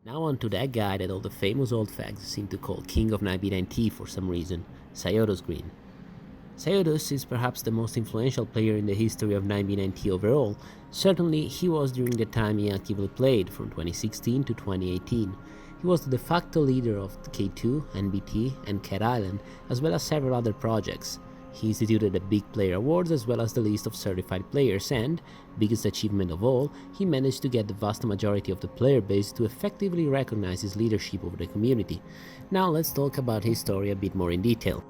Now on to that guy that all the famous old fags seem to call King of NedaT for some reason, SyotosGreen. Syotos is perhaps the most influential player in the history of NedaT overall. Certainly, he was during the time he actively played, from 2016 to 2018. He was the de facto leader of K2, NBT, and Cat Island, as well as several other projects. He instituted the Big Player Awards as well as the list of certified players and, biggest achievement of all, he managed to get the vast majority of the player base to effectively recognize his leadership over the community. Now let's talk about his story a bit more in detail.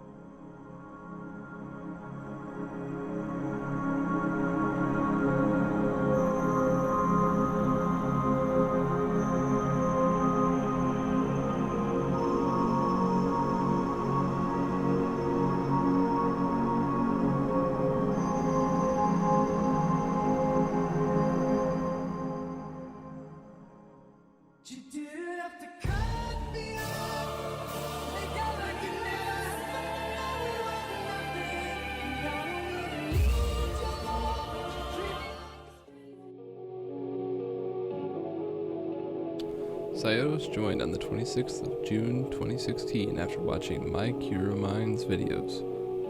Syotos joined on the 26th of June 2016 after watching MyCuroMine's videos.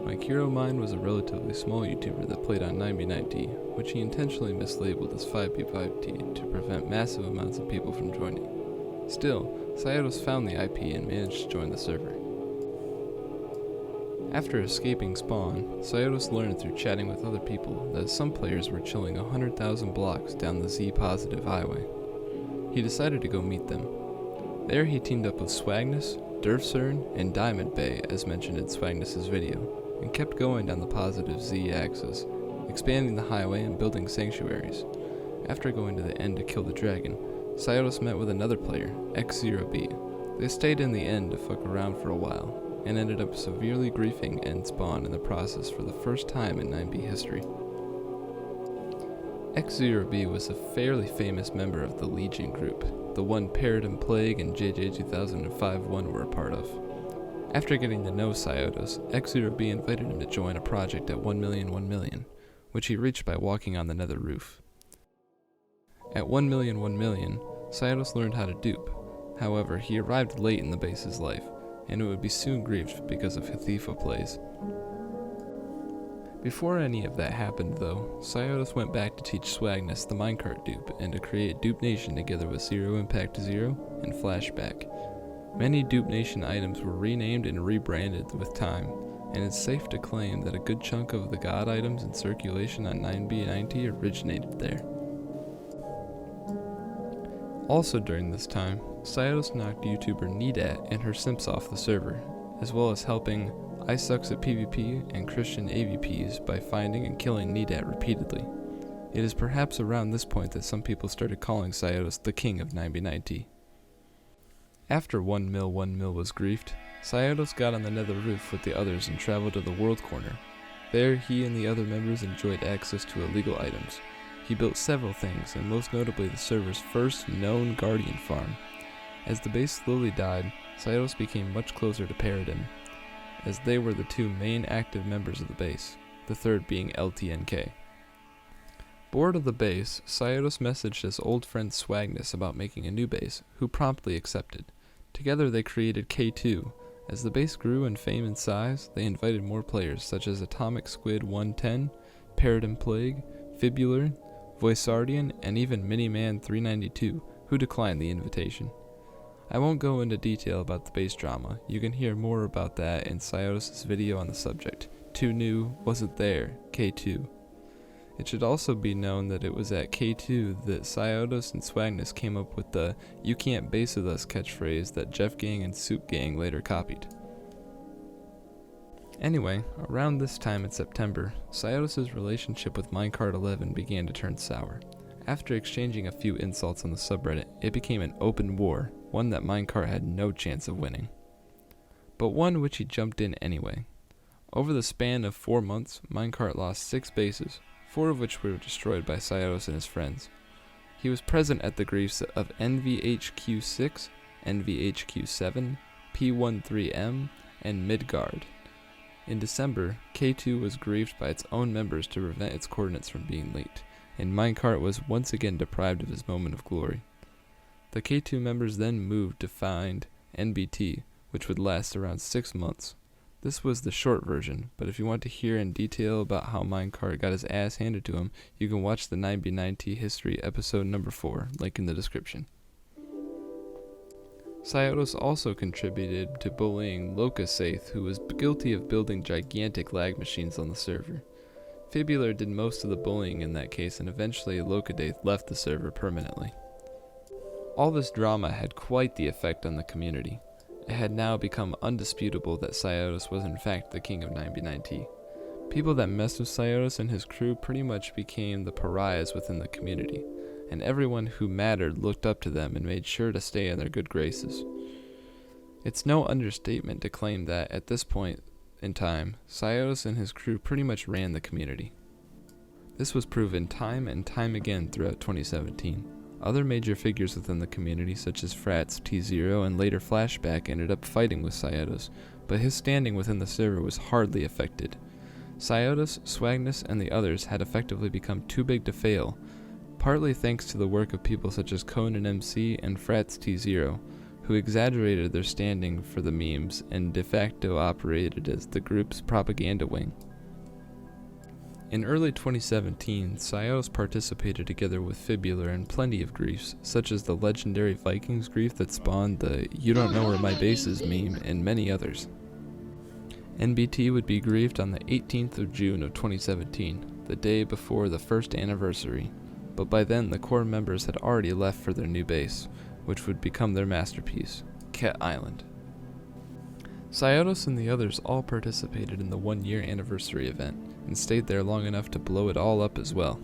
MyCuroMine was a relatively small YouTuber that played on NedaT, which he intentionally mislabeled as 5p5t to prevent massive amounts of people from joining. Still, Syotos found the IP and managed to join the server. After escaping spawn, Syotos learned through chatting with other people that some players were chilling 100,000 blocks down the Z-positive highway. He decided to go meet them. There he teamed up with Swagness, Durfcern, and Diamond Bay as mentioned in Swagness' video, and kept going down the positive Z-axis, expanding the highway and building sanctuaries. After going to the end to kill the dragon, Syotos met with another player, X0B. They stayed in the end to fuck around for a while, and ended up severely griefing end spawn in the process for the first time in 9B history. X0B was a fairly famous member of the Legion group, the one Paradigm Plague and JJ 2005-1 were a part of. After getting to know Syotos, X0B invited him to join a project at 1,000,000, which he reached by walking on the nether roof. At 1,000,000, Syotos learned how to dupe. However, he arrived late in the base's life, and it would be soon griefed because of Huthifa plays. Before any of that happened though, Syotos went back to teach Swagness the minecart dupe and to create Dupe Nation together with Zero Impact Zero and Flashback. Many Dupe Nation items were renamed and rebranded with time, and it's safe to claim that a good chunk of the god items in circulation on 9B90 originated there. Also during this time, Syotos knocked YouTuber NedaT and her simps off the server, as well as helping I Sucks at PvP and Christian AVPs by finding and killing NedaT repeatedly. It is perhaps around this point that some people started calling Syotos the king of 9B90. After 1,000,000 was griefed, Syotos got on the nether roof with the others and traveled to the world corner. There he and the other members enjoyed access to illegal items. He built several things, and most notably the server's first known guardian farm. As the base slowly died, Syotos became much closer to Paradigm, as they were the two main active members of the base, the third being LTNK. Bored of the base, Syotos messaged his old friend Swagness about making a new base, who promptly accepted. Together they created K2. As the base grew in fame and size, they invited more players such as Atomic Squid 110, Paradigm Plague, Fibular, Voiceardian, and even Miniman 392, who declined the invitation. I won't go into detail about the base drama. You can hear more about that in Syotos' video on the subject, Too New, Wasn't There, K2. It should also be known that it was at K2 that Syotos and Swagness came up with the "You can't base with us" catchphrase that Jeff Gang and Soup Gang later copied. Anyway, around this time in September, Syotos' relationship with Minecart 11 began to turn sour. After exchanging a few insults on the subreddit, it became an open war, one that Minecart had no chance of winning, but one which he jumped in anyway. Over the span of 4 months, Minecart lost 6 bases, 4 of which were destroyed by Syotos and his friends. He was present at the griefs of NVHQ6, NVHQ7, P13M, and Midgard. In December, K2 was griefed by its own members to prevent its coordinates from being leaked, and Minecart was once again deprived of his moment of glory. The K2 members then moved to find NBT, which would last around 6 months. This was the short version, but if you want to hear in detail about how Minecart got his ass handed to him, you can watch the 9b9t history episode number 4, link in the description. Syotos also contributed to bullying Locasaith, who was guilty of building gigantic lag machines on the server. Fibular did most of the bullying in that case, and eventually Locadaith left the server permanently. All this drama had quite the effect on the community. It had now become undisputable that Syotos was in fact the king of 9b9t. People that messed with Syotos and his crew pretty much became the pariahs within the community, and everyone who mattered looked up to them and made sure to stay in their good graces. It's no understatement to claim that, at this point in time, Syotos and his crew pretty much ran the community. This was proven time and time again throughout 2017. Other major figures within the community, such as Frats, T0, and later Flashback, ended up fighting with Syotos, but his standing within the server was hardly affected. Syotos, Swagnus, and the others had effectively become too big to fail, partly thanks to the work of people such as Conan MC and Frats T0, who exaggerated their standing for the memes and de facto operated as the group's propaganda wing. In early 2017, Syotos participated together with Fibular in plenty of griefs, such as the legendary Vikings grief that spawned the "You don't know where my base is" meme and many others. NBT would be griefed on the 18th of June of 2017, the day before the first anniversary, but by then the core members had already left for their new base, which would become their masterpiece, Ket Island. Syotos and the others all participated in the 1-year anniversary event, and stayed there long enough to blow it all up as well.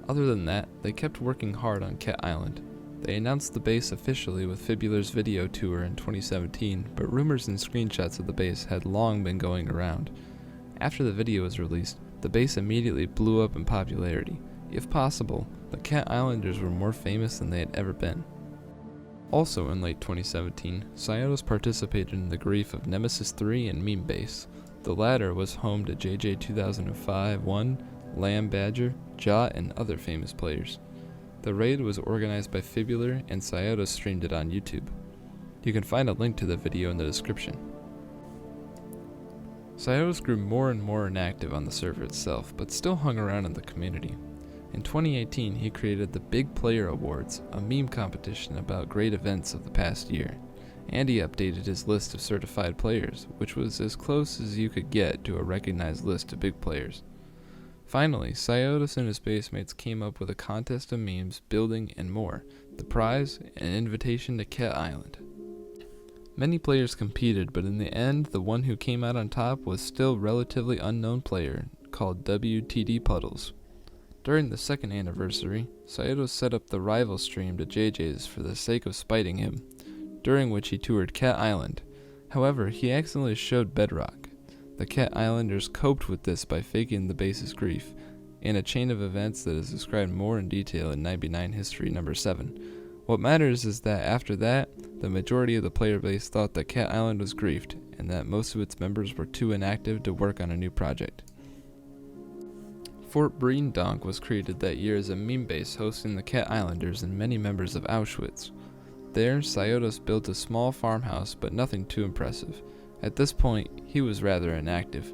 Other than that, they kept working hard on Ket Island. They announced the base officially with Fibular's video tour in 2017, but rumors and screenshots of the base had long been going around. After the video was released, the base immediately blew up in popularity. If possible, the Ket Islanders were more famous than they had ever been. Also in late 2017, Syotos participated in the grief of Nemesis 3 and Meme Base. The latter was home to JJ 2005-1, Lamb Badger, Jot, and other famous players. The raid was organized by Fibular, and Syotos streamed it on YouTube. You can find a link to the video in the description. Syotos grew more and more inactive on the server itself, but still hung around in the community. In 2018, he created the Big Player Awards, a meme competition about great events of the past year. And he updated his list of certified players, which was as close as you could get to a recognized list of big players. Finally, Syotos and his basemates came up with a contest of memes, building, and more. The prize, an invitation to Ket Island. Many players competed, but in the end, the one who came out on top was still relatively unknown player, called WTDpuddles. During the second anniversary, Syotos set up the rival stream to JJ's for the sake of spiting him, during which he toured Ket Island. However, he accidentally showed Bedrock. The Ket Islanders coped with this by faking the base's grief, in a chain of events that is described more in detail in 9b9 history number 7. What matters is that after that, the majority of the player base thought that Ket Island was griefed, and that most of its members were too inactive to work on a new project. Fort Breendonk was created that year as a meme base hosting the Ket Islanders and many members of Auschwitz. There, Syotos built a small farmhouse, but nothing too impressive. At this point, he was rather inactive.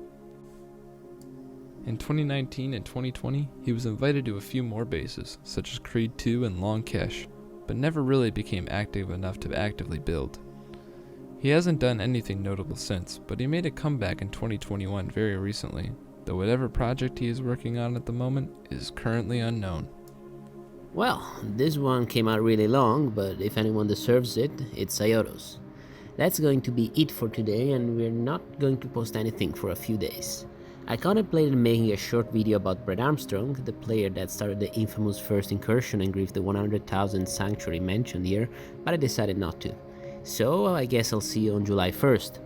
In 2019 and 2020, he was invited to a few more bases, such as Creed 2 and Long Kesh, but never really became active enough to actively build. He hasn't done anything notable since, but he made a comeback in 2021 very recently, though whatever project he is working on at the moment is currently unknown. Well, this one came out really long, but if anyone deserves it, it's Syotos. That's going to be it for today, and we're not going to post anything for a few days. I contemplated making a short video about Brett Armstrong, the player that started the infamous first incursion and griefed the 100,000 sanctuary mentioned here, but I decided not to. So I guess I'll see you on July 1st.